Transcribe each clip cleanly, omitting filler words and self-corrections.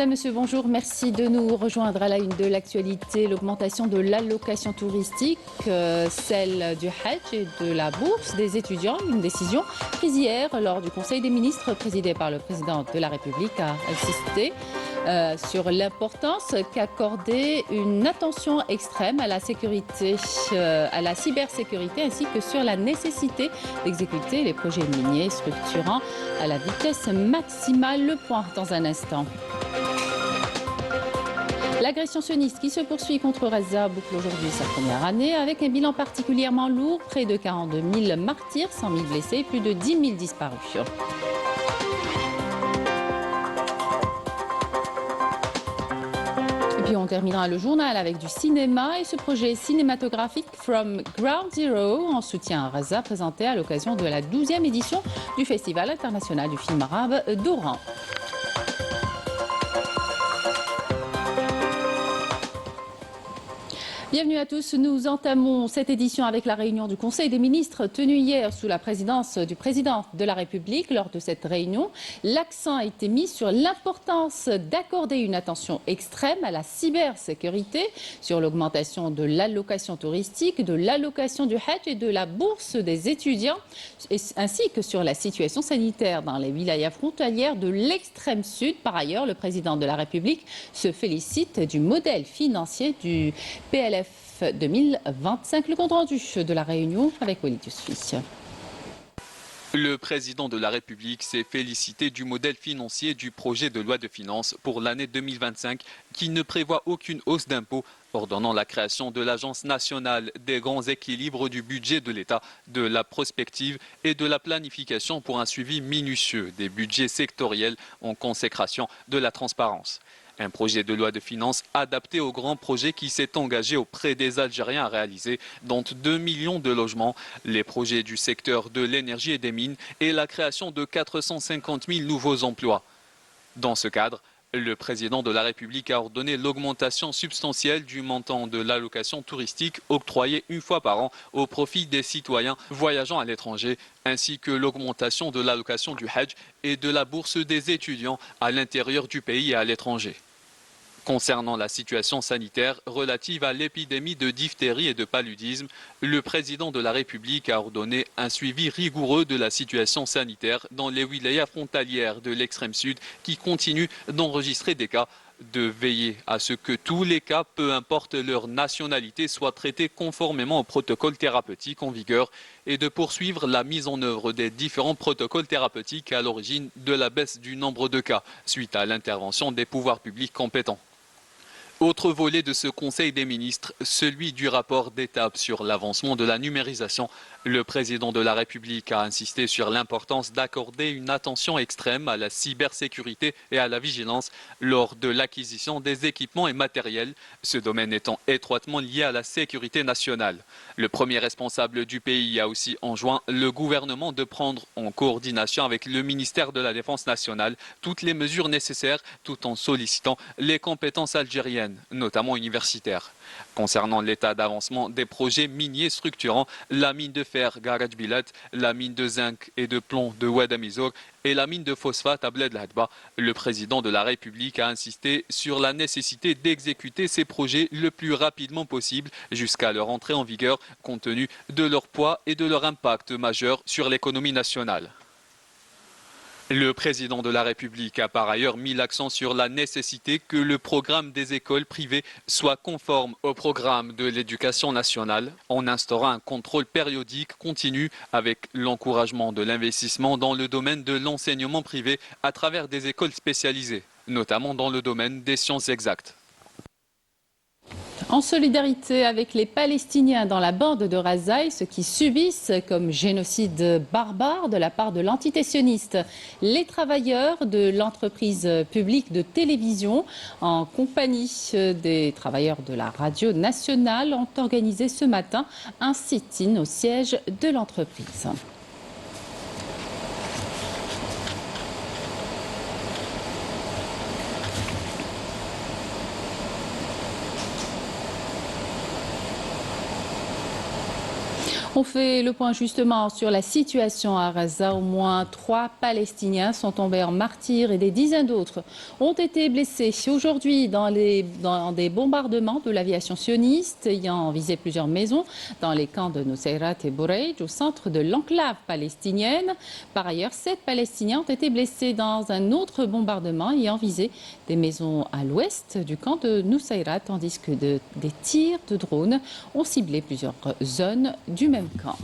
Madame, Monsieur, bonjour. Merci de nous rejoindre à la une de l'actualité. L'augmentation de l'allocation touristique, celle du Hajj et de la bourse des étudiants. Une décision prise hier lors du Conseil des ministres présidé par le président de la République a insisté sur l'importance qu'accorder une attention extrême à la sécurité, à la cybersécurité, ainsi que sur la nécessité d'exécuter les projets miniers structurants à la vitesse maximale. Le point dans un instant. L'agression sioniste qui se poursuit contre Gaza boucle aujourd'hui sa première année avec un bilan particulièrement lourd, près de 42 000 martyrs, 100 000 blessés et plus de 10 000 disparus. Et puis on terminera le journal avec du cinéma et ce projet cinématographique From Ground Zero en soutien à Gaza présenté à l'occasion de la 12e édition du Festival international du film arabe d'Oran. Bienvenue à tous. Nous entamons cette édition avec la réunion du Conseil des ministres tenue hier sous la présidence du président de la République. Lors de cette réunion, l'accent a été mis sur l'importance d'accorder une attention extrême à la cybersécurité, sur l'augmentation de l'allocation touristique, de l'allocation du Hajj et de la bourse des étudiants, ainsi que sur la situation sanitaire dans les wilayas frontalières de l'extrême sud. Par ailleurs, le président de la République se félicite du modèle financier du PLF 2025. Le compte rendu de la réunion avec Walid Yousfi. Le président de la République s'est félicité du modèle financier du projet de loi de finances pour l'année 2025 qui ne prévoit aucune hausse d'impôts, ordonnant la création de l'Agence nationale des grands équilibres du budget de l'État, de la prospective et de la planification pour un suivi minutieux des budgets sectoriels en consécration de la transparence. Un projet de loi de finances adapté au grand projet qui s'est engagé auprès des Algériens à réaliser, dont 2 millions de logements, les projets du secteur de l'énergie et des mines et la création de 450 000 nouveaux emplois. Dans ce cadre, le président de la République a ordonné l'augmentation substantielle du montant de l'allocation touristique octroyée une fois par an au profit des citoyens voyageant à l'étranger, ainsi que l'augmentation de l'allocation du Hajj et de la bourse des étudiants à l'intérieur du pays et à l'étranger. Concernant la situation sanitaire relative à l'épidémie de diphtérie et de paludisme, le président de la République a ordonné un suivi rigoureux de la situation sanitaire dans les wilayas frontalières de l'extrême sud qui continuent d'enregistrer des cas, de veiller à ce que tous les cas, peu importe leur nationalité, soient traités conformément au protocole thérapeutique en vigueur et de poursuivre la mise en œuvre des différents protocoles thérapeutiques à l'origine de la baisse du nombre de cas suite à l'intervention des pouvoirs publics compétents. Autre volet de ce Conseil des ministres, celui du rapport d'étape sur l'avancement de la numérisation. Le président de la République a insisté sur l'importance d'accorder une attention extrême à la cybersécurité et à la vigilance lors de l'acquisition des équipements et matériels, ce domaine étant étroitement lié à la sécurité nationale. Le premier responsable du pays a aussi enjoint le gouvernement de prendre en coordination avec le ministère de la Défense nationale toutes les mesures nécessaires tout en sollicitant les compétences algériennes, notamment universitaires. Concernant l'état d'avancement des projets miniers structurants, la mine de fer Garaj Bilat, la mine de zinc et de plomb de Ouadamizor et la mine de phosphate à Bled Lahadba, le président de la République a insisté sur la nécessité d'exécuter ces projets le plus rapidement possible jusqu'à leur entrée en vigueur, compte tenu de leur poids et de leur impact majeur sur l'économie nationale. Le président de la République a par ailleurs mis l'accent sur la nécessité que le programme des écoles privées soit conforme au programme de l'éducation nationale en instaurant un contrôle périodique continu avec l'encouragement de l'investissement dans le domaine de l'enseignement privé à travers des écoles spécialisées, notamment dans le domaine des sciences exactes. En solidarité avec les Palestiniens dans la bande de Gaza, ce qui subissent comme génocide barbare de la part de l'entité sioniste, les travailleurs de l'entreprise publique de télévision, en compagnie des travailleurs de la radio nationale, ont organisé ce matin un sit-in au siège de l'entreprise. On fait le point justement sur la situation à Gaza. Au moins 3 Palestiniens sont tombés en martyrs et des dizaines d'autres ont été blessés aujourd'hui dans des bombardements de l'aviation sioniste ayant visé plusieurs maisons dans les camps de Nusayrat et Boureij au centre de l'enclave palestinienne. Par ailleurs, 7 Palestiniens ont été blessés dans un autre bombardement ayant visé des maisons à l'ouest du camp de Nusayrat, tandis que des tirs de drones ont ciblé plusieurs zones du même camp.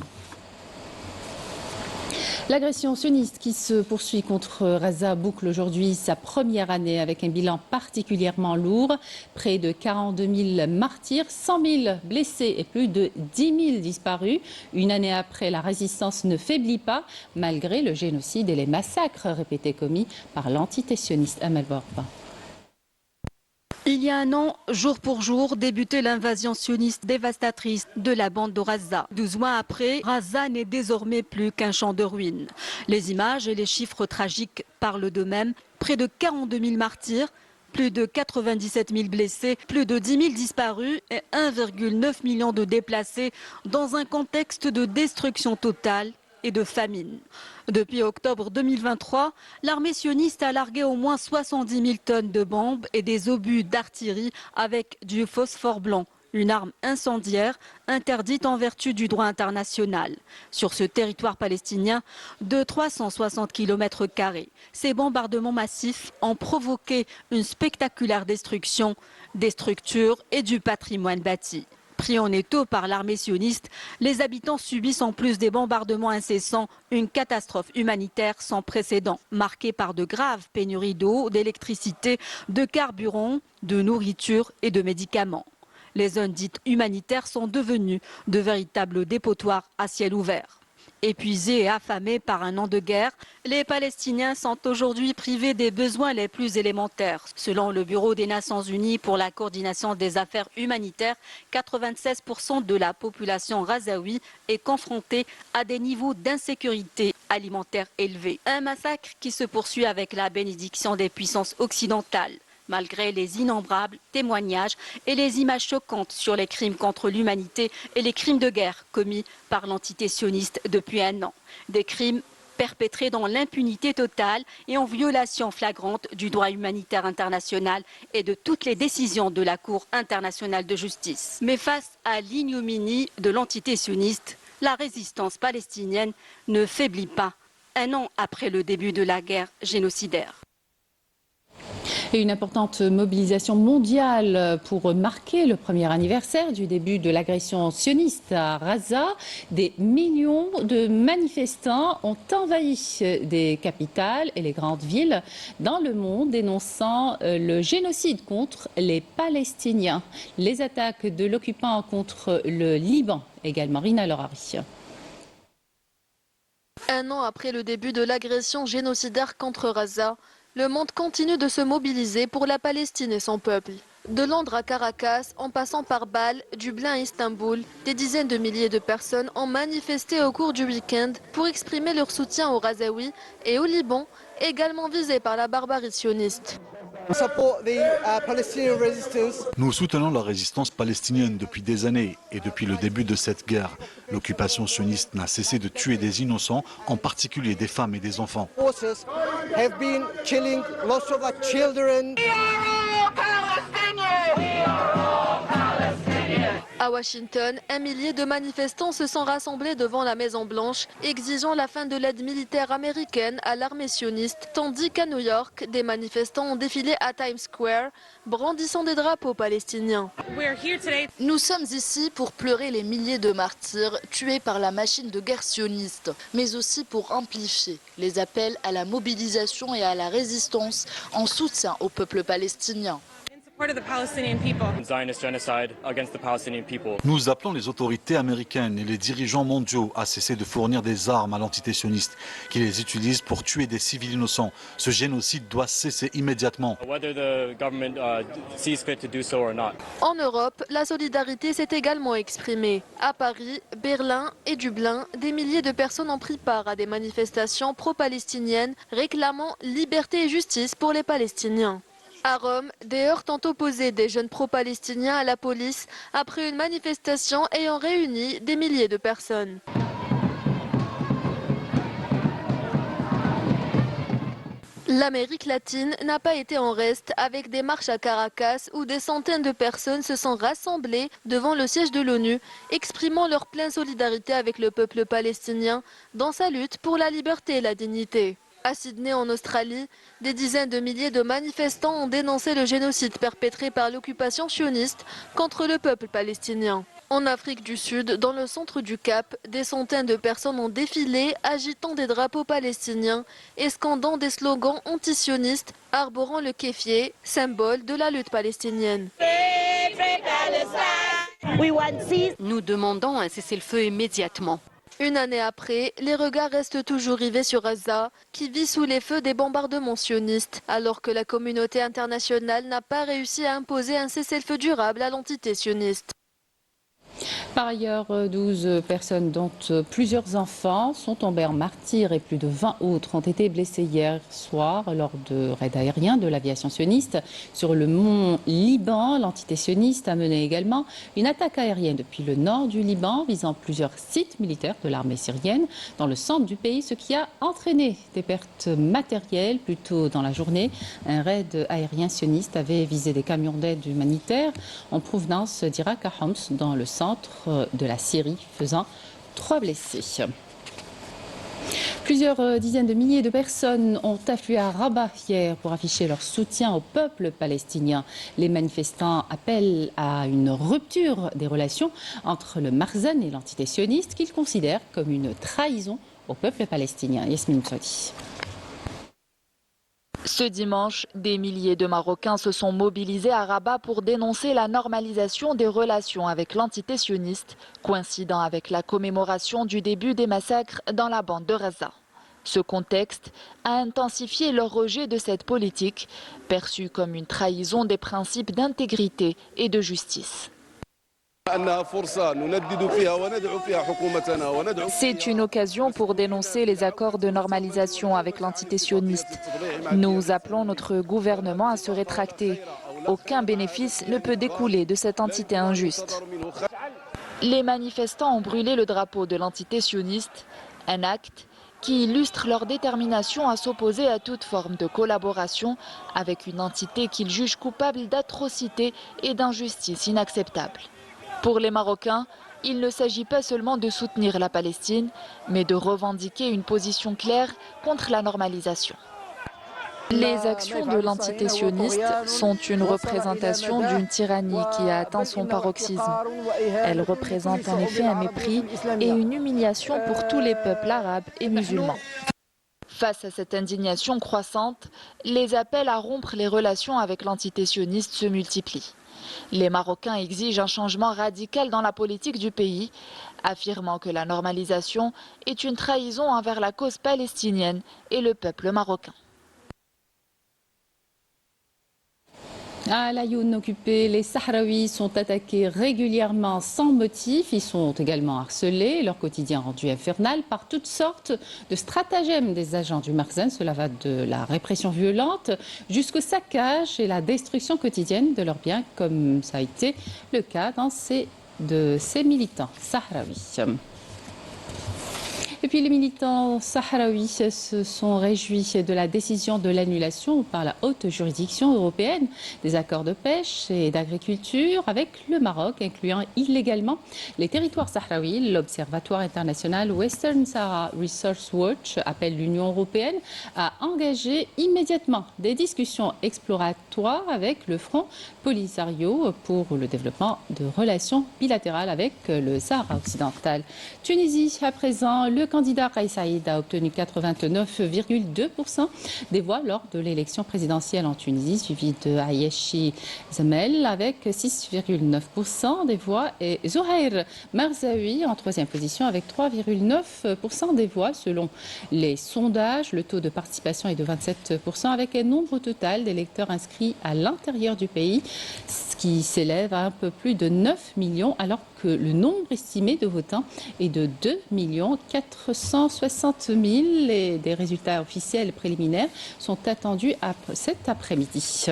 L'agression sioniste qui se poursuit contre Gaza boucle aujourd'hui sa première année avec un bilan particulièrement lourd. Près de 42 000 martyrs, 100 000 blessés et plus de 10 000 disparus. Une année après, la résistance ne faiblit pas malgré le génocide et les massacres répétés commis par l'entité sioniste Amel Borba. Il y a un an, jour pour jour, débutait l'invasion sioniste dévastatrice de la bande de Gaza. 12 mois après, Gaza n'est désormais plus qu'un champ de ruines. Les images et les chiffres tragiques parlent d'eux-mêmes. Près de 42 000 martyrs, plus de 97 000 blessés, plus de 10 000 disparus et 1,9 million de déplacés dans un contexte de destruction totale et de famine. Depuis octobre 2023, l'armée sioniste a largué au moins 70 000 tonnes de bombes et des obus d'artillerie avec du phosphore blanc, une arme incendiaire interdite en vertu du droit international. Sur ce territoire palestinien de 360 km², ces bombardements massifs ont provoqué une spectaculaire destruction des structures et du patrimoine bâti. Pris en étau par l'armée sioniste, les habitants subissent en plus des bombardements incessants une catastrophe humanitaire sans précédent, marquée par de graves pénuries d'eau, d'électricité, de carburant, de nourriture et de médicaments. Les zones dites humanitaires sont devenues de véritables dépotoirs à ciel ouvert. Épuisés et affamés par un an de guerre, les Palestiniens sont aujourd'hui privés des besoins les plus élémentaires. Selon le Bureau des Nations Unies pour la coordination des affaires humanitaires, 96% de la population gazaoui est confrontée à des niveaux d'insécurité alimentaire élevés. Un massacre qui se poursuit avec la bénédiction des puissances occidentales, malgré les innombrables témoignages et les images choquantes sur les crimes contre l'humanité et les crimes de guerre commis par l'entité sioniste depuis un an. Des crimes perpétrés dans l'impunité totale et en violation flagrante du droit humanitaire international et de toutes les décisions de la Cour internationale de justice. Mais face à l'ignominie de l'entité sioniste, la résistance palestinienne ne faiblit pas, un an après le début de la guerre génocidaire. Et une importante mobilisation mondiale pour marquer le premier anniversaire du début de l'agression sioniste à Gaza. Des millions de manifestants ont envahi des capitales et les grandes villes dans le monde, dénonçant le génocide contre les Palestiniens. Les attaques de l'occupant contre le Liban également. Rina Lorari. Un an après le début de l'agression génocidaire contre Gaza, le monde continue de se mobiliser pour la Palestine et son peuple. De Londres à Caracas, en passant par Bâle, Dublin et Istanbul, des dizaines de milliers de personnes ont manifesté au cours du week-end pour exprimer leur soutien aux Gazaouis et au Liban, également visés par la barbarie sioniste. Nous soutenons la résistance palestinienne depuis des années et depuis le début de cette guerre. L'occupation sioniste n'a cessé de tuer des innocents, en particulier des femmes et des enfants. À Washington, un millier de manifestants se sont rassemblés devant la Maison-Blanche, exigeant la fin de l'aide militaire américaine à l'armée sioniste, tandis qu'à New York, des manifestants ont défilé à Times Square, brandissant des drapeaux palestiniens. Nous sommes ici pour pleurer les milliers de martyrs tués par la machine de guerre sioniste, mais aussi pour amplifier les appels à la mobilisation et à la résistance en soutien au peuple palestinien. Nous appelons les autorités américaines et les dirigeants mondiaux à cesser de fournir des armes à l'entité sioniste, qui les utilise pour tuer des civils innocents. Ce génocide doit cesser immédiatement. En Europe, la solidarité s'est également exprimée. À Paris, Berlin et Dublin, des milliers de personnes ont pris part à des manifestations pro-palestiniennes réclamant liberté et justice pour les Palestiniens. À Rome, des heurts ont opposé des jeunes pro-palestiniens à la police après une manifestation ayant réuni des milliers de personnes. L'Amérique latine n'a pas été en reste avec des marches à Caracas où des centaines de personnes se sont rassemblées devant le siège de l'ONU, exprimant leur pleine solidarité avec le peuple palestinien dans sa lutte pour la liberté et la dignité. À Sydney, en Australie, des dizaines de milliers de manifestants ont dénoncé le génocide perpétré par l'occupation sioniste contre le peuple palestinien. En Afrique du Sud, dans le centre du Cap, des centaines de personnes ont défilé, agitant des drapeaux palestiniens et scandant des slogans antisionistes, arborant le kéfier, symbole de la lutte palestinienne. Nous demandons un cessez-le-feu immédiatement. Une année après, les regards restent toujours rivés sur Gaza, qui vit sous les feux des bombardements sionistes, alors que la communauté internationale n'a pas réussi à imposer un cessez-le-feu durable à l'entité sioniste. Par ailleurs, 12 personnes, dont plusieurs enfants, sont tombées en martyrs et plus de 20 autres ont été blessés hier soir lors de raids aériens de l'aviation sioniste sur le mont Liban. L'entité sioniste a mené également une attaque aérienne depuis le nord du Liban visant plusieurs sites militaires de l'armée syrienne dans le centre du pays, ce qui a entraîné des pertes matérielles. Plus tôt dans la journée, un raid aérien sioniste avait visé des camions d'aide humanitaire en provenance d'Irak à Homs, dans le centre de la Syrie, faisant 3 blessés. Plusieurs dizaines de milliers de personnes ont afflué à Rabat hier pour afficher leur soutien au peuple palestinien. Les manifestants appellent à une rupture des relations entre le Makhzen et l'entité sioniste qu'ils considèrent comme une trahison au peuple palestinien. Yasmine Soudi. Ce dimanche, des milliers de Marocains se sont mobilisés à Rabat pour dénoncer la normalisation des relations avec l'entité sioniste, coïncidant avec la commémoration du début des massacres dans la bande de Gaza. Ce contexte a intensifié leur rejet de cette politique, perçue comme une trahison des principes d'intégrité et de justice. C'est une occasion pour dénoncer les accords de normalisation avec l'entité sioniste. Nous appelons notre gouvernement à se rétracter. Aucun bénéfice ne peut découler de cette entité injuste. Les manifestants ont brûlé le drapeau de l'entité sioniste, un acte qui illustre leur détermination à s'opposer à toute forme de collaboration avec une entité qu'ils jugent coupable d'atrocités et d'injustices inacceptables. Pour les Marocains, il ne s'agit pas seulement de soutenir la Palestine, mais de revendiquer une position claire contre la normalisation. Les actions de l'entité sioniste sont une représentation d'une tyrannie qui a atteint son paroxysme. Elles représentent en effet un mépris et une humiliation pour tous les peuples arabes et musulmans. Face à cette indignation croissante, les appels à rompre les relations avec l'entité sioniste se multiplient. Les Marocains exigent un changement radical dans la politique du pays, affirmant que la normalisation est une trahison envers la cause palestinienne et le peuple marocain. À l'Aïoun occupé, les Sahraouis sont attaqués régulièrement sans motif. Ils sont également harcelés, leur quotidien rendu infernal par toutes sortes de stratagèmes des agents du Makhzen. Cela va de la répression violente jusqu'au saccage et la destruction quotidienne de leurs biens, comme ça a été le cas de ces militants sahraouis. Et puis les militants sahraouis se sont réjouis de la décision de l'annulation par la haute juridiction européenne des accords de pêche et d'agriculture avec le Maroc, incluant illégalement les territoires sahraouis. L'Observatoire international Western Sahara Resource Watch appelle l'Union européenne à engager immédiatement des discussions exploratoires avec le Front Polisario pour le développement de relations bilatérales avec le Sahara occidental. Tunisie, à présent, le candidat Kais Saïd a obtenu 89,2% des voix lors de l'élection présidentielle en Tunisie, suivi de Ayeshi Zemel avec 6,9% des voix et Zouhair Marzaoui en troisième position avec 3,9% des voix. Selon les sondages, le taux de participation est de 27% avec un nombre total d'électeurs inscrits à l'intérieur du pays, ce qui s'élève à un peu plus de 9 millions alors que le nombre estimé de votants est de 2 460 000 et des résultats officiels préliminaires sont attendus cet après-midi.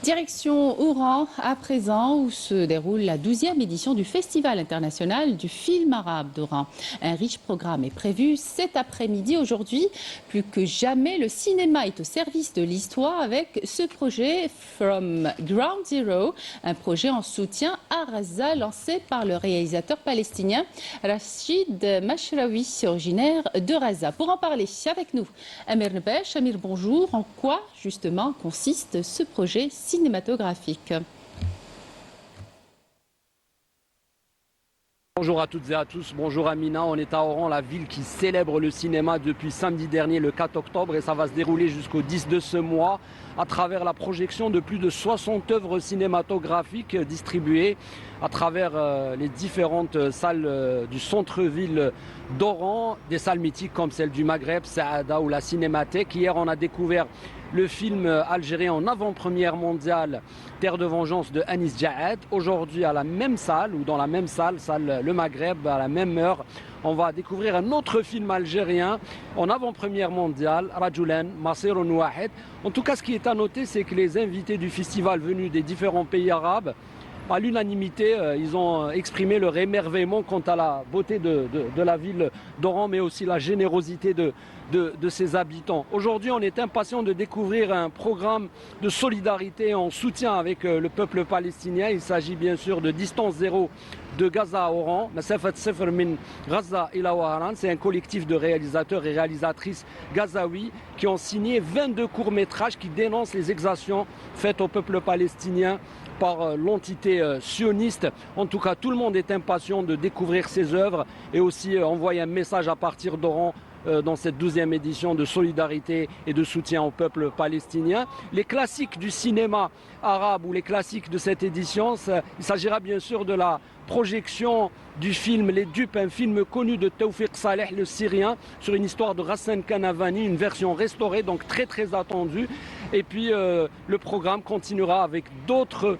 Direction Oran à présent où se déroule la 12e édition du Festival international du film arabe d'Oran. Un riche programme est prévu cet après-midi. Aujourd'hui, plus que jamais, le cinéma est au service de l'histoire avec ce projet From Ground Zero, un projet en soutien à Raza lancé par le réalisateur palestinien Rachid Mashraoui, originaire de Raza. Pour en parler avec nous, Amir Nebesh. Amir, bonjour. En quoi justement consiste ce projet cinématographique? Bonjour à toutes et à tous, bonjour Amina, on est à Oran, la ville qui célèbre le cinéma depuis samedi dernier le 4 octobre et ça va se dérouler jusqu'au 10 de ce mois à travers la projection de plus de 60 œuvres cinématographiques distribuées à travers les différentes salles du centre-ville d'Oran, des salles mythiques comme celle du Maghreb, Saada ou la Cinémathèque. Hier on a découvert le film algérien en avant-première mondiale Terre de vengeance de Anis Jahed. Aujourd'hui à la même salle ou dans la même salle le Maghreb, à la même heure, on va découvrir un autre film algérien en avant-première mondiale, Rajoulan Masirun Wahed. En tout cas, ce qui est à noter, c'est que les invités du festival venus des différents pays arabes, à l'unanimité, ils ont exprimé leur émerveillement quant à la beauté de la ville d'Oran, mais aussi la générosité de ses habitants. Aujourd'hui, on est impatient de découvrir un programme de solidarité en soutien avec le peuple palestinien. Il s'agit bien sûr de Distance Zéro de Gaza à Oran. C'est un collectif de réalisateurs et réalisatrices gazaouis qui ont signé 22 courts-métrages qui dénoncent les exactions faites au peuple palestinien par l'entité sioniste. En tout cas, tout le monde est impatient de découvrir ces œuvres et aussi envoyer un message à partir d'Oran dans cette 12e édition de solidarité et de soutien au peuple palestinien. Les classiques du cinéma arabe ou les classiques de cette édition, il s'agira bien sûr de la projection du film Les Dupes, un film connu de Tawfiq Saleh, le Syrien, sur une histoire de Ghassan Kanavani, une version restaurée, donc très très attendue. Et puis le programme continuera avec d'autres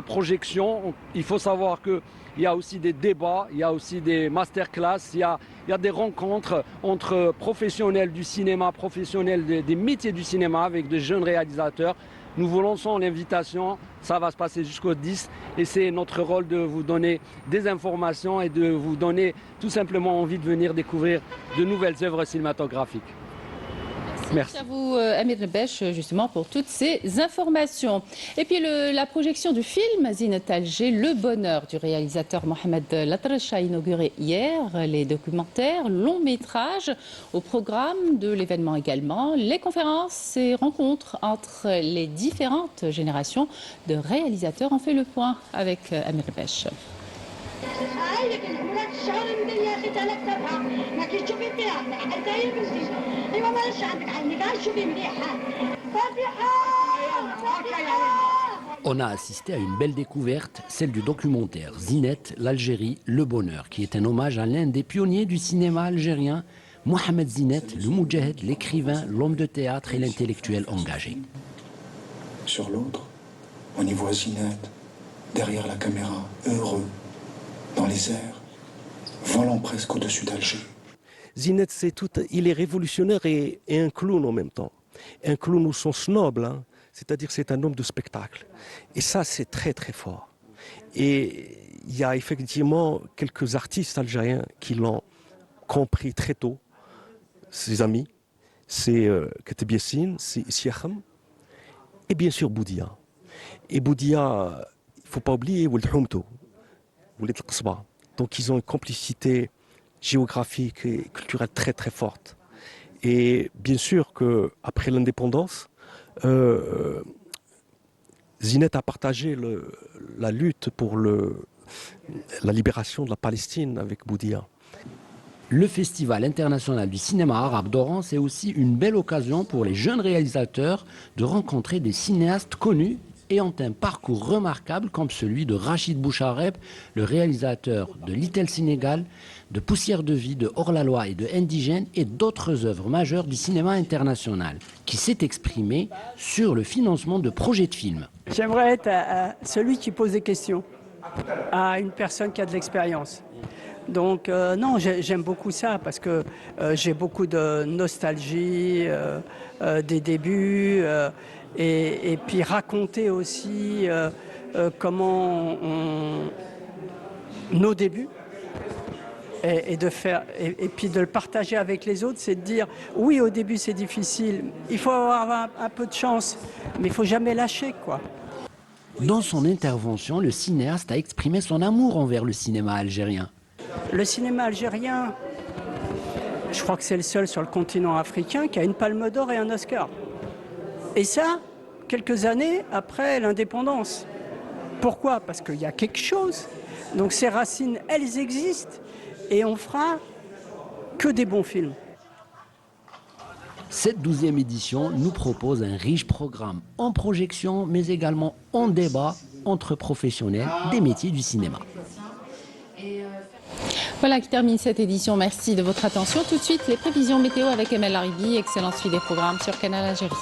projections. Il faut savoir qu'il y a aussi des débats, il y a aussi des masterclass, il y a des rencontres entre professionnels du cinéma, professionnels des métiers du cinéma avec de jeunes réalisateurs. Nous vous lançons l'invitation, ça va se passer jusqu'au 10 et c'est notre rôle de vous donner des informations et de vous donner tout simplement envie de venir découvrir de nouvelles œuvres cinématographiques. Merci à vous, Amir Nebesh, justement, pour toutes ces informations. Et puis, la projection du film Zinat Alger, Le Bonheur du réalisateur Mohamed Latrache a inauguré hier les documentaires, longs métrages. Au programme de l'événement également, les conférences et rencontres entre les différentes générations de réalisateurs. On fait le point avec Amir Nebesh. On a assisté à une belle découverte, celle du documentaire Zinat, l'Algérie, Le Bonheur, qui est un hommage à l'un des pionniers du cinéma algérien, Mohamed Zinat, le moudjahid, l'écrivain, l'homme de théâtre et l'intellectuel engagé. Sur l'autre, on y voit Zinat, derrière la caméra, heureux, dans les airs, volant presque au-dessus d'Alger. Zinat, il est révolutionnaire et un clown en même temps. Un clown au sens noble, hein. C'est-à-dire c'est un homme de spectacle. Et ça, c'est très très fort. Et il y a effectivement quelques artistes algériens qui l'ont compris très tôt. Ses amis, c'est Kateb Yassine, c'est Siakham, et bien sûr Boudia. Et Boudia, il ne faut pas oublier Ould Houmtou, Ould Qasba. Donc ils ont une complicité géographique et culturelle très très forte. Et bien sûr qu'après l'indépendance, Zinat a partagé la lutte pour la libération de la Palestine avec Boudia. Le Festival international du cinéma arabe d'Oran, c'est aussi une belle occasion pour les jeunes réalisateurs de rencontrer des cinéastes connus ayant un parcours remarquable comme celui de Rachid Bouchareb, le réalisateur de Little Sénégal, de Poussière de vie, de Hors-la-loi et de Indigène et d'autres œuvres majeures du cinéma international, qui s'est exprimé sur le financement de projets de films. J'aimerais être celui qui pose des questions à une personne qui a de l'expérience. Donc non, j'aime beaucoup ça parce que j'ai beaucoup de nostalgie des débuts et puis raconter aussi comment nos débuts et puis de le partager avec les autres, c'est de dire oui, au début c'est difficile, il faut avoir un peu de chance, mais il faut jamais lâcher, quoi. Dans son intervention, le cinéaste a exprimé son amour envers le cinéma algérien. Le cinéma algérien, je crois que c'est le seul sur le continent africain qui a une Palme d'Or et un Oscar. Et ça, quelques années après l'indépendance. Pourquoi? Parce qu'il y a quelque chose. Donc ces racines, elles existent et on fera que des bons films. Cette 12e édition nous propose un riche programme en projection, mais également en débat entre professionnels des métiers du cinéma. Voilà qui termine cette édition. Merci de votre attention. Tout de suite, les prévisions météo avec Emel Laribi. Excellente suite des programmes sur Canal Algérie.